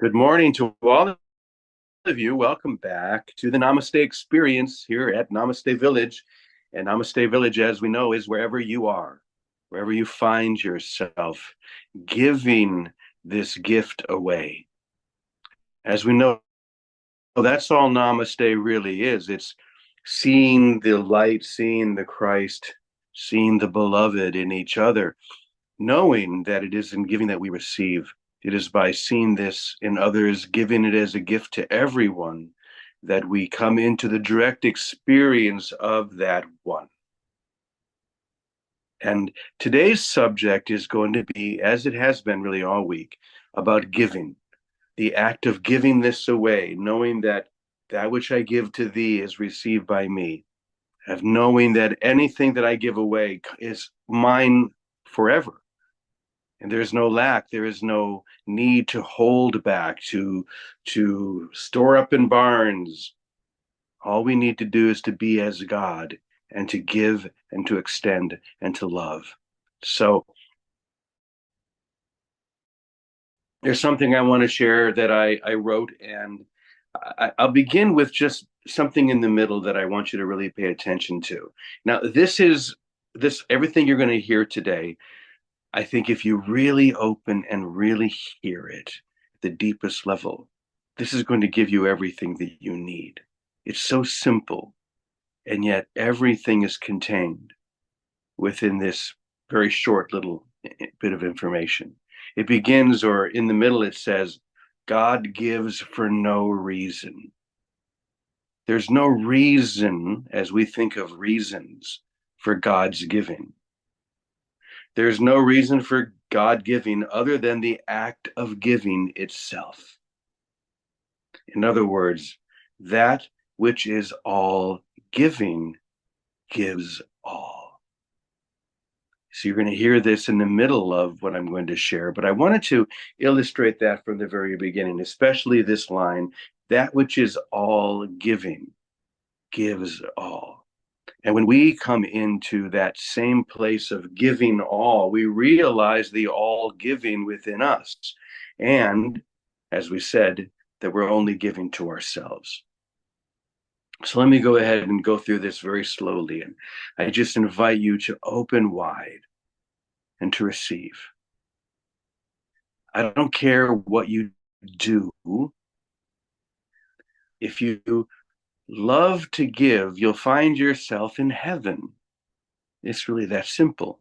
Good morning to all of you. Welcome back to the Namaste experience here at Namaste Village. And Namaste Village, as we know, is wherever you are, wherever you find yourself, giving this gift away. As we know, that's all Namaste really is. It's seeing the light, seeing the Christ, seeing the beloved in each other, knowing that it is in giving that we receive. It is by seeing this in others, giving it as a gift to everyone, that we come into the direct experience of that one. And today's subject is going to be, as it has been really all week, about giving, the act of giving this away, knowing that that which I give to thee is received by me, of knowing that anything that I give away is mine forever. And there's no lack, there is no need to hold back, to store up in barns. All we need to do is to be as God and to give and to extend and to love. So there's something I want to share that I wrote, and I'll begin with just something in the middle that I want you to really pay attention to. Now, this everything you're going to hear today. I think if you really open and really hear it at the deepest level, this is going to give you everything that you need. It's so simple, and yet everything is contained within this very short little bit of information. It begins, or in the middle, it says, God gives for no reason. There's no reason, as we think of reasons, for God's giving. There's no reason for God giving other than the act of giving itself. In other words, that which is all giving gives all. So you're going to hear this in the middle of what I'm going to share, but I wanted to illustrate that from the very beginning, especially this line, that which is all giving gives all. And when we come into that same place of giving all, we realize the all giving within us. And as we said, that we're only giving to ourselves. So let me go ahead and go through this very slowly. And I just invite you to open wide and to receive. I don't care what you do. If you love to give, you'll find yourself in heaven. It's really that simple.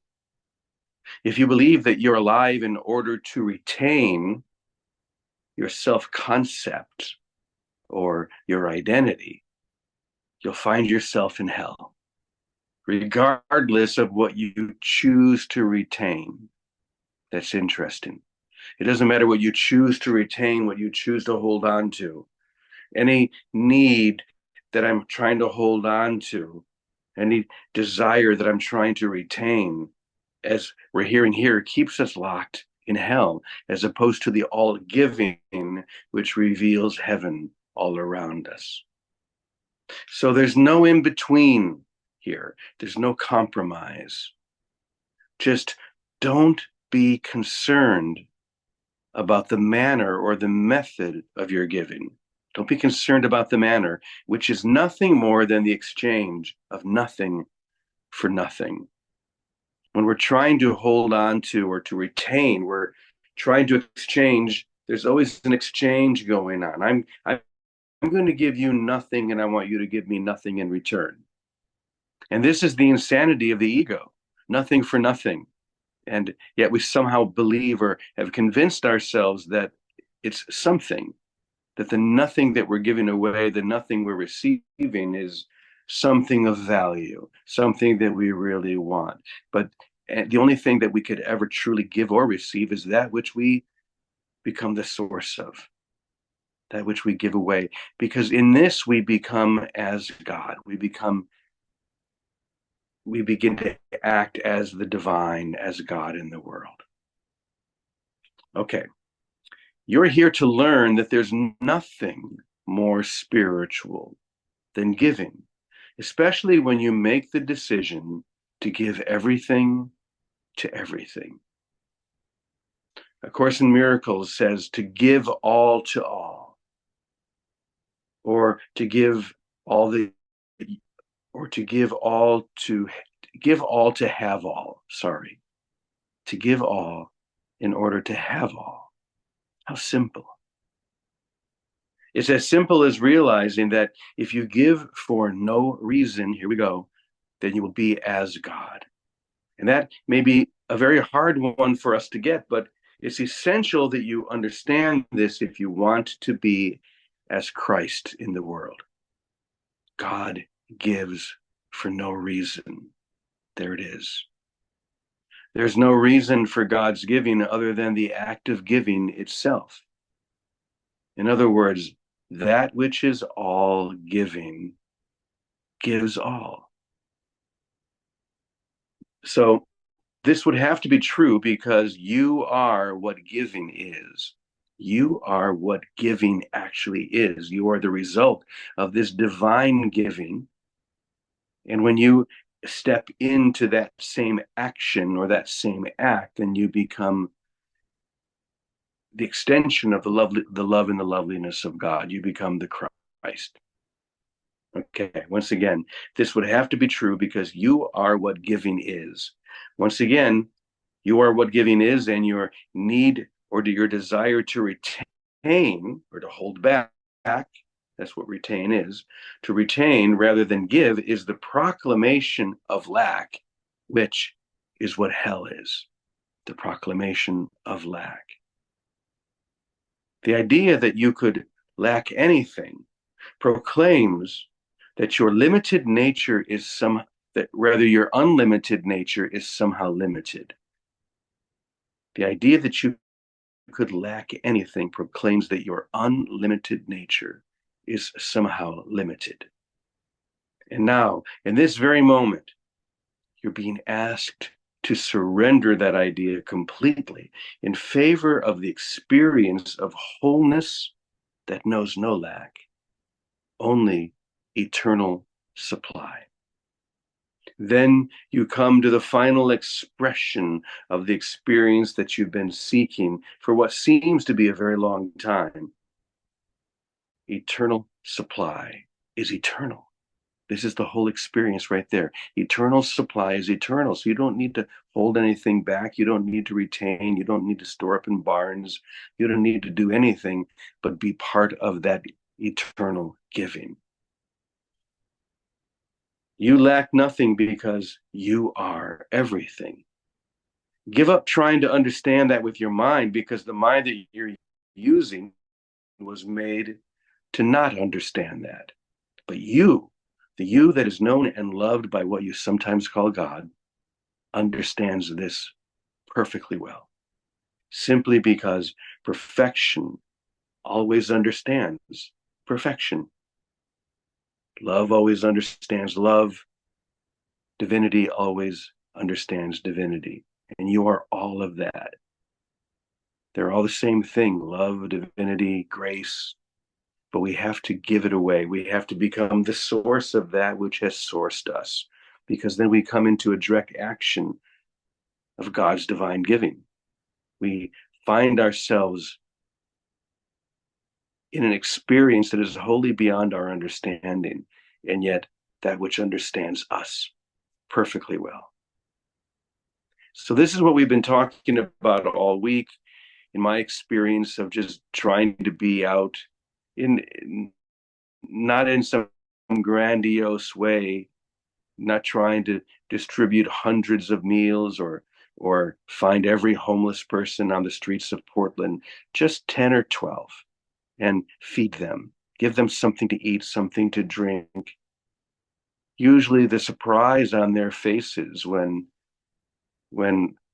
If you believe that you're alive in order to retain your self-concept or your identity, you'll find yourself in hell, regardless of what you choose to retain. That's interesting. It doesn't matter what you choose to retain, what you choose to hold on to. Any need that I'm trying to hold on to, any desire that I'm trying to retain, as we're hearing here, keeps us locked in hell, as opposed to the all giving, which reveals heaven all around us. So there's no in between here, there's no compromise. Just don't be concerned about the manner or the method of your giving. Don't be concerned about the manner, which is nothing more than the exchange of nothing for nothing. When we're trying to hold on to or to retain, we're trying to exchange. There's always an exchange going on. I'm going to give you nothing, and I want you to give me nothing in return. And this is the insanity of the ego, nothing for nothing. And yet we somehow believe or have convinced ourselves that it's something, that the nothing that we're giving away, the nothing we're receiving is something of value, something that we really want. But the only thing that we could ever truly give or receive is that which we become the source of, that which we give away. Because in this, we become as God. We begin to act as the divine, as God in the world. Okay. You're here to learn that there's nothing more spiritual than giving, especially when you make the decision to give everything to everything. A Course in Miracles says to give all to all, or to give all the, or to give all to have all. Sorry, to give all in order to have all. How simple. It's as simple as realizing that if you give for no reason, here we go, then you will be as God. And that may be a very hard one for us to get, but it's essential that you understand this if you want to be as Christ in the world. God gives for no reason. There it is. There's no reason for God's giving other than the act of giving itself. In other words, that which is all giving gives all. So this would have to be true because you are what giving is. You are what giving actually is. You are the result of this divine giving. And when you step into that same action or that same act, then you become the extension of the love and the loveliness of God. You become the Christ. Okay, once again, this would have to be true because you are what giving is. Once again, you are what giving is, and your need or your desire to retain or to hold back, that's what retain is, to retain rather than give is the proclamation of lack, which is what hell is, the proclamation of lack. The idea that you could lack anything proclaims that your limited nature is that rather your unlimited nature is somehow limited. The idea that you could lack anything proclaims that your unlimited nature is somehow limited. And now, in this very moment, you're being asked to surrender that idea completely in favor of the experience of wholeness that knows no lack, only eternal supply. Then you come to the final expression of the experience that you've been seeking for what seems to be a very long time. Eternal supply is eternal. This is the whole experience right there. Eternal supply is eternal. So you don't need to hold anything back. You don't need to retain. You don't need to store up in barns. You don't need to do anything but be part of that eternal giving. You lack nothing because you are everything. Give up trying to understand that with your mind because the mind that you're using was made to not understand that. But you, the you that is known and loved by what you sometimes call God, understands this perfectly well. Simply because perfection always understands perfection. Love always understands love. Divinity always understands divinity. And you are all of that. They're all the same thing, love, divinity, grace. But we have to give it away. We have to become the source of that which has sourced us, because then we come into a direct action of God's divine giving. We find ourselves in an experience that is wholly beyond our understanding, and yet that which understands us perfectly well. So this is what we've been talking about all week in my experience of just trying to be out in not in some grandiose way, not trying to distribute hundreds of meals or find every homeless person on the streets of Portland, just 10 or 12, and feed them, give them something to eat, something to drink. Usually the surprise on their faces when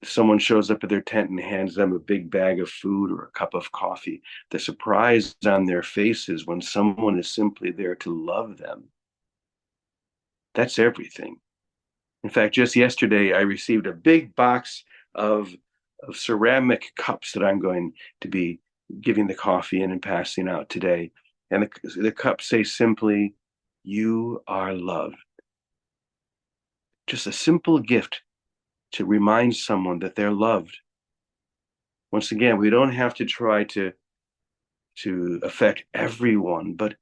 someone shows up at their tent and hands them a big bag of food or a cup of coffee, the surprise on their faces when someone is simply there to love them. That's everything. In fact, just yesterday, I received a big box of ceramic cups that I'm going to be giving the coffee in and passing out today. And the cups say simply, "You are loved." Just a simple gift to remind someone that they're loved. Once again, we don't have to try to affect everyone, but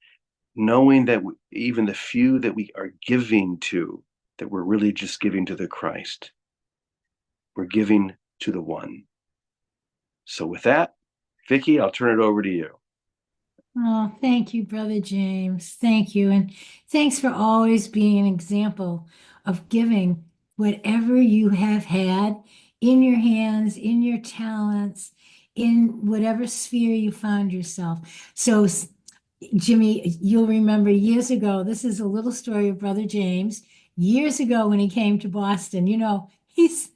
knowing that even the few that we are giving to, that we're really just giving to the Christ. We're giving to the one. So with that, Vicky, I'll turn it over to you. Oh, thank you, Brother James. Thank you. And thanks for always being an example of giving whatever you have had in your hands, in your talents, in whatever sphere you found yourself. So, Jimmy, you'll remember years ago, this is a little story of Brother James. Years ago when he came to Boston, he's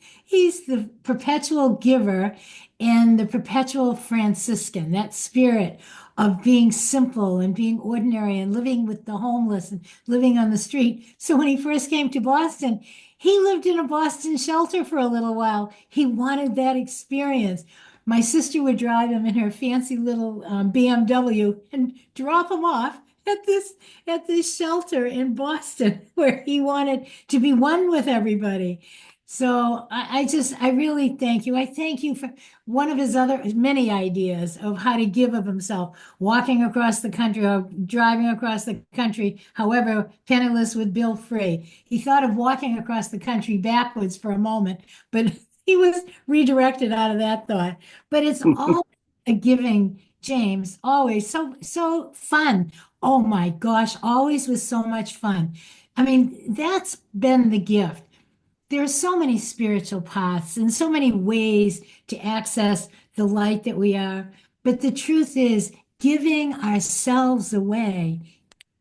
the perpetual giver and the perpetual Franciscan, that spirit of being simple and being ordinary and living with the homeless and living on the street. So when he first came to Boston, he lived in a Boston shelter for a little while. He wanted that experience. My sister would drive him in her fancy little BMW and drop him off at this shelter in Boston where he wanted to be one with everybody. So I really thank you. I thank you for one of his other many ideas of how to give of himself, walking across the country or driving across the country, however, penniless with bill free. He thought of walking across the country backwards for a moment, but he was redirected out of that thought. But it's all a giving, James, always so fun. Oh my gosh, always was so much fun. I mean, that's been the gift. There are so many spiritual paths and so many ways to access the light that we are. But the truth is, giving ourselves away,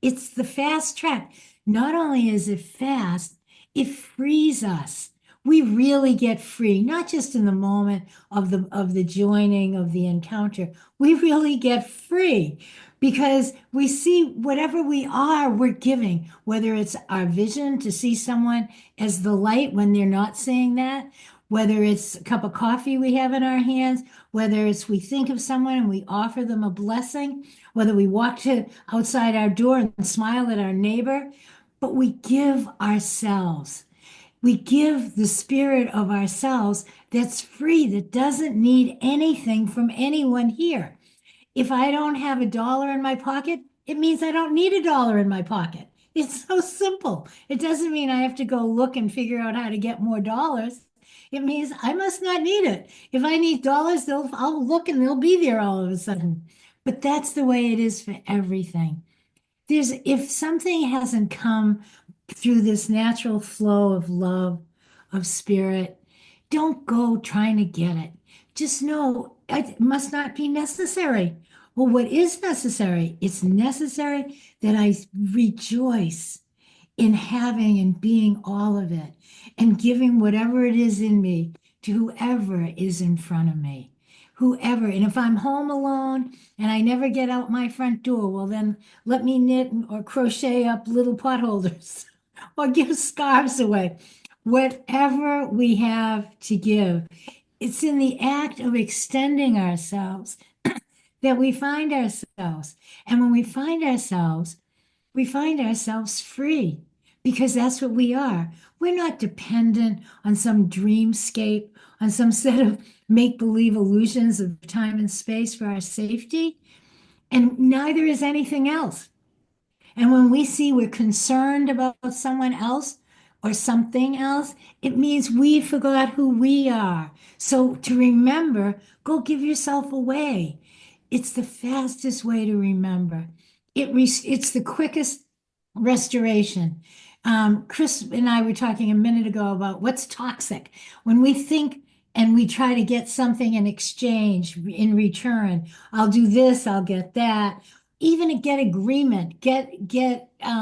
it's the fast track. Not only is it fast, it frees us. We really get free, not just in the moment of the joining of the encounter. We really get free because we see whatever we are, we're giving, whether it's our vision to see someone as the light when they're not saying that, whether it's a cup of coffee we have in our hands, whether it's we think of someone and we offer them a blessing, whether we walk to outside our door and smile at our neighbor, but we give ourselves. We give the spirit of ourselves that's free, that doesn't need anything from anyone here. If I don't have a dollar in my pocket, it means I don't need a dollar in my pocket. It's so simple. It doesn't mean I have to go look and figure out how to get more dollars. It means I must not need it. If I need dollars, I'll look and they'll be there all of a sudden. But that's the way it is for everything. If something hasn't come through this natural flow of love, of spirit, don't go trying to get it. Just know it must not be necessary. Well, what is necessary? It's necessary that I rejoice in having and being all of it and giving whatever it is in me to whoever is in front of me. Whoever. And if I'm home alone and I never get out my front door, well, then let me knit or crochet up little potholders or give scarves away. Whatever we have to give, it's in the act of extending ourselves that we find ourselves. And when we find ourselves free because that's what we are. We're not dependent on some dreamscape, on some set of make-believe illusions of time and space for our safety, and neither is anything else. And when we see we're concerned about someone else or something else, it means we forgot who we are. So to remember, go give yourself away. It's the fastest way to remember. It's the quickest restoration. Chris and I were talking a minute ago about what's toxic. When we think and we try to get something in exchange, in return, I'll do this, I'll get that. Even get agreement, get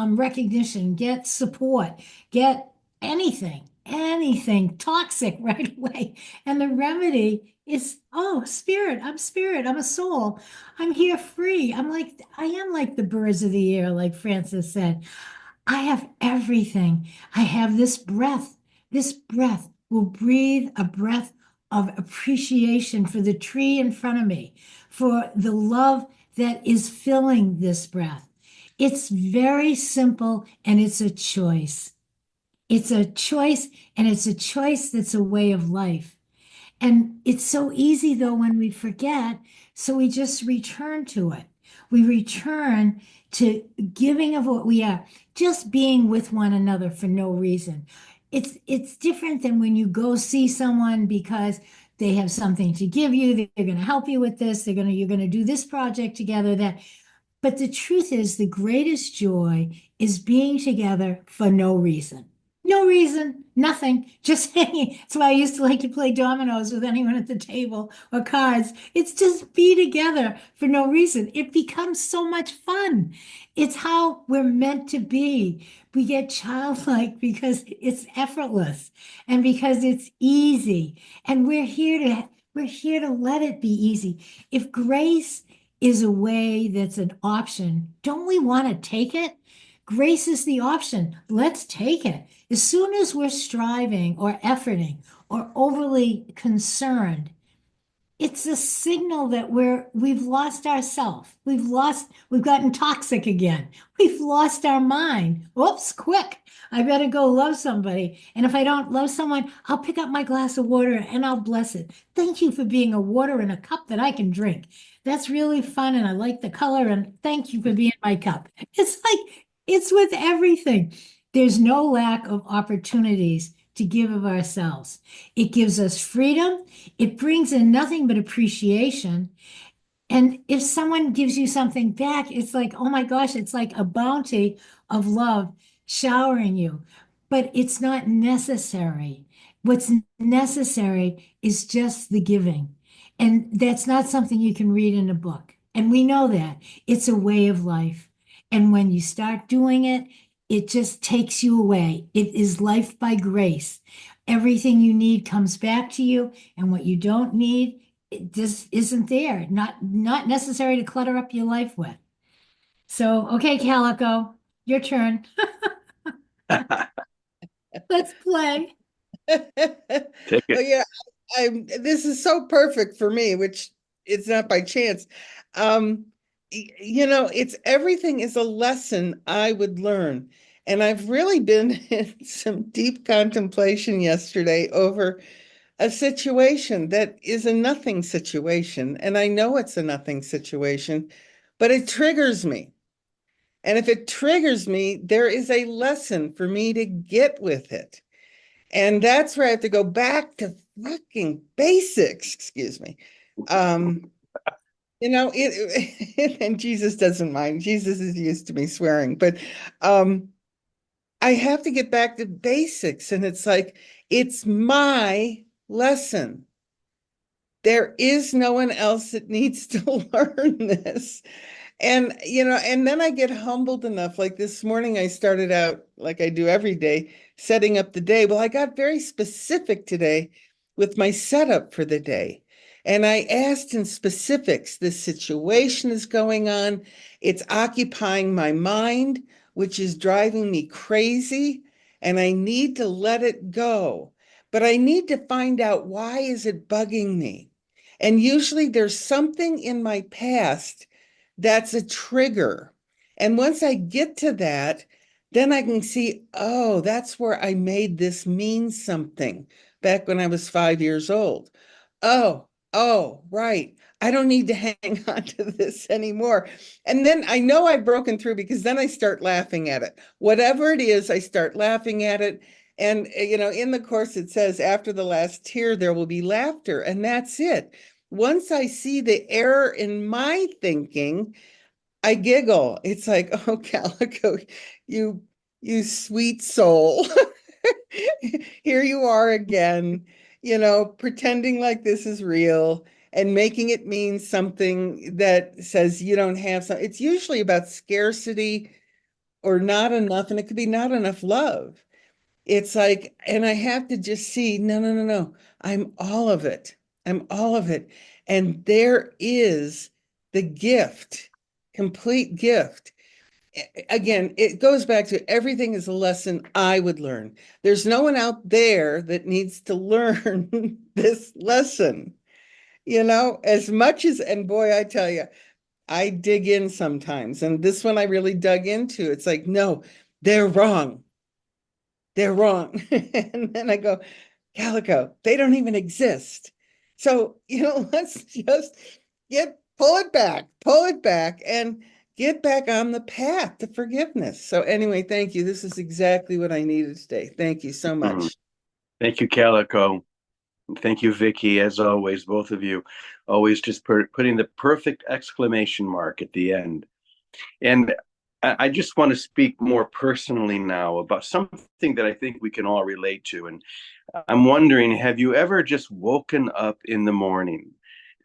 recognition, get support, get anything toxic right away. And the remedy is, oh, spirit, I'm a soul. I'm here free. I am like the birds of the air, like Francis said. I have everything. I have this breath. This breath will breathe a breath of appreciation for the tree in front of me, for the love that is filling this breath. It's very simple and it's a choice. It's a choice and it's a choice that's a way of life. And it's so easy though when we forget, so we just return to it. We return to giving of what we are, just being with one another for no reason. It's different than when you go see someone because they have something to give you, they're going to help you with this, you're going to do this project together, that but the truth is, the greatest joy is being together for no reason. No reason, nothing, just hanging. That's why I used to like to play dominoes with anyone at the table or cards. It's just be together for no reason. It becomes so much fun. It's how we're meant to be. We get childlike because it's effortless and because it's easy. And we're here to let it be easy. If grace is a way that's an option, don't we want to take it? Grace is the option. Let's take it. As soon as we're striving or efforting or overly concerned, it's a signal that we've lost ourselves. We've gotten toxic again. We've lost our mind. Whoops, quick. I better go love somebody. And if I don't love someone, I'll pick up my glass of water and I'll bless it. Thank you for being a water in a cup that I can drink. That's really fun and I like the color and thank you for being my cup. It's with everything. There's no lack of opportunities to give of ourselves. It gives us freedom. It brings in nothing but appreciation. And if someone gives you something back, it's like, oh my gosh, it's like a bounty of love showering you. But it's not necessary. What's necessary is just the giving. And that's not something you can read in a book. And we know that it's a way of life. And when you start doing it, it just takes you away. It is life by grace. Everything you need comes back to you, and what you don't need, it just isn't there. Not necessary to clutter up your life with. So, okay, Calico, your turn. Let's play. Take Oh it. yeah, this is so perfect for me, which it's not by chance. It's everything is a lesson I would learn. And I've really been in some deep contemplation yesterday over a situation that is a nothing situation. And I know it's a nothing situation, but it triggers me. And if it triggers me, there is a lesson for me to get with it. And that's where I have to go back to fucking basics, excuse me. And Jesus doesn't mind. Jesus is used to me swearing, but I have to get back to basics. And it's like, it's my lesson. There is no one else that needs to learn this. And then I get humbled enough. Like this morning, I started out like I do every day, setting up the day. Well, I got very specific today with my setup for the day. And I asked in specifics, this situation is going on. It's occupying my mind, which is driving me crazy. And I need to let it go. But I need to find out, why is it bugging me? And usually there's something in my past that's a trigger. And once I get to that, then I can see, oh, that's where I made this mean something back when I was 5 years old. Oh, right. I don't need to hang on to this anymore. And then I know I've broken through because then I start laughing at it. Whatever it is, I start laughing at it. And, in the Course, it says, after the last tear, there will be laughter. And that's it. Once I see the error in my thinking, I giggle. It's like, oh, Calico, you you sweet soul. Here you are again, pretending like this is real and making it mean something that says you don't have some. It's usually about scarcity or not enough, and it could be not enough love. It's like, and I have to just see, no, no, no, no. I'm all of it. I'm all of it. And there is the gift, complete gift. Again, it goes back to everything is a lesson I would learn. There's no one out there that needs to learn this lesson, as much as, and boy, I tell you, I dig in sometimes. And this one I really dug into. It's like, no, they're wrong. They're wrong. And then I go, Calico, they don't even exist. So, let's just pull it back and get back on the path to forgiveness. So anyway, thank you. This is exactly what I needed today. Thank you so Mhm. much. Thank you, Calico. Thank you, Vicky, as always, both of you, always just putting the perfect exclamation mark at the end. And I just want to speak more personally now about something that I think we can all relate to. And I'm wondering, have you ever just woken up in the morning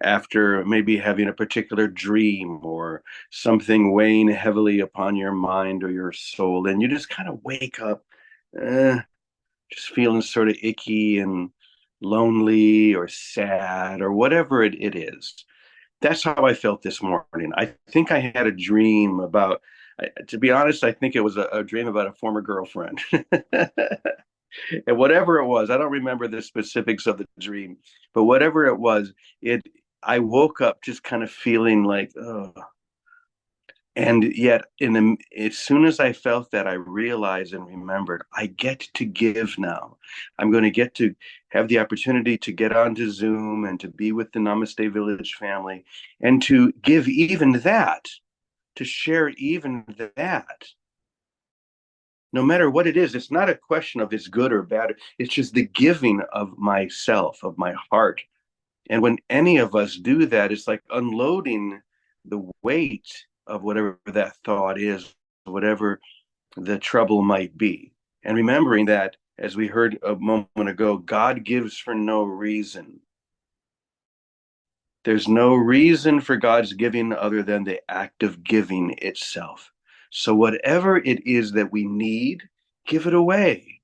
after maybe having a particular dream or something weighing heavily upon your mind or your soul, and you just kind of wake up, uh, just feeling sort of icky and lonely or sad or whatever it is? That's how I felt this morning. I think I had a dream about, to be honest, I think it was a dream about a former girlfriend. And whatever it was, I don't remember the specifics of the dream, but whatever it was, it I woke up just kind of feeling like, oh. And yet, as soon as I felt that, I realized and remembered I get to give now. I'm going to get to have the opportunity to get onto Zoom and to be with the Namaste Village family and to give even that, to share even that. No matter what it is, it's not a question of it's good or bad. It's just the giving of myself, of my heart. And when any of us do that, it's like unloading the weight of whatever that thought is, whatever the trouble might be. And remembering that, as we heard a moment ago, God gives for no reason. There's no reason for God's giving other than the act of giving itself. So, whatever it is that we need, give it away.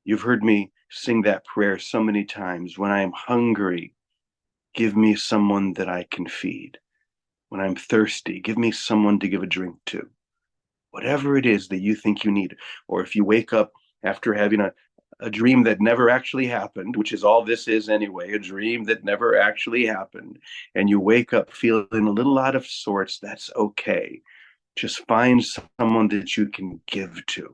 You've heard me sing that prayer so many times. When I am hungry, give me someone that I can feed. When I'm thirsty, give me someone to give a drink to. Whatever it is that you think you need. Or if you wake up after having a dream that never actually happened, which is all this is anyway, a dream that never actually happened, and you wake up feeling a little out of sorts, that's okay. Just find someone that you can give to.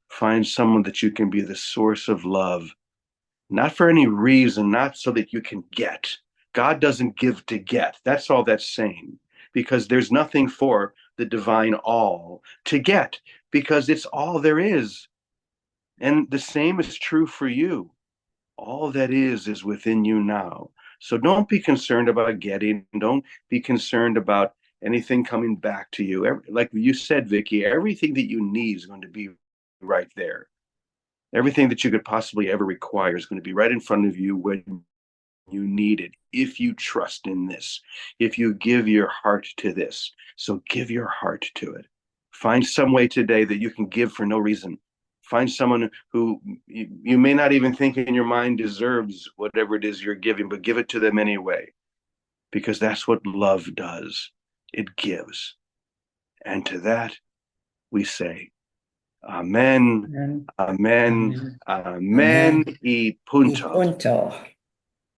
Find someone that you can be the source of love, not for any reason, not so that you can get. God doesn't give to get. That's all that's saying, because there's nothing for the divine all to get, because it's all there is. And the same is true for you. All that is within you now. So don't be concerned about getting, don't be concerned about anything coming back to you. Like you said, Vicky, everything that you need is going to be right there. Everything that you could possibly ever require is going to be right in front of you when you need it. If you trust in this, if you give your heart to this, so give your heart to it. Find some way today that you can give for no reason. Find someone who you may not even think in your mind deserves whatever it is you're giving, but give it to them anyway, because that's what love does. It gives. And to that, we say, Amen, Amen. Amen, Amen. Amen Amen. y Y punto. punto.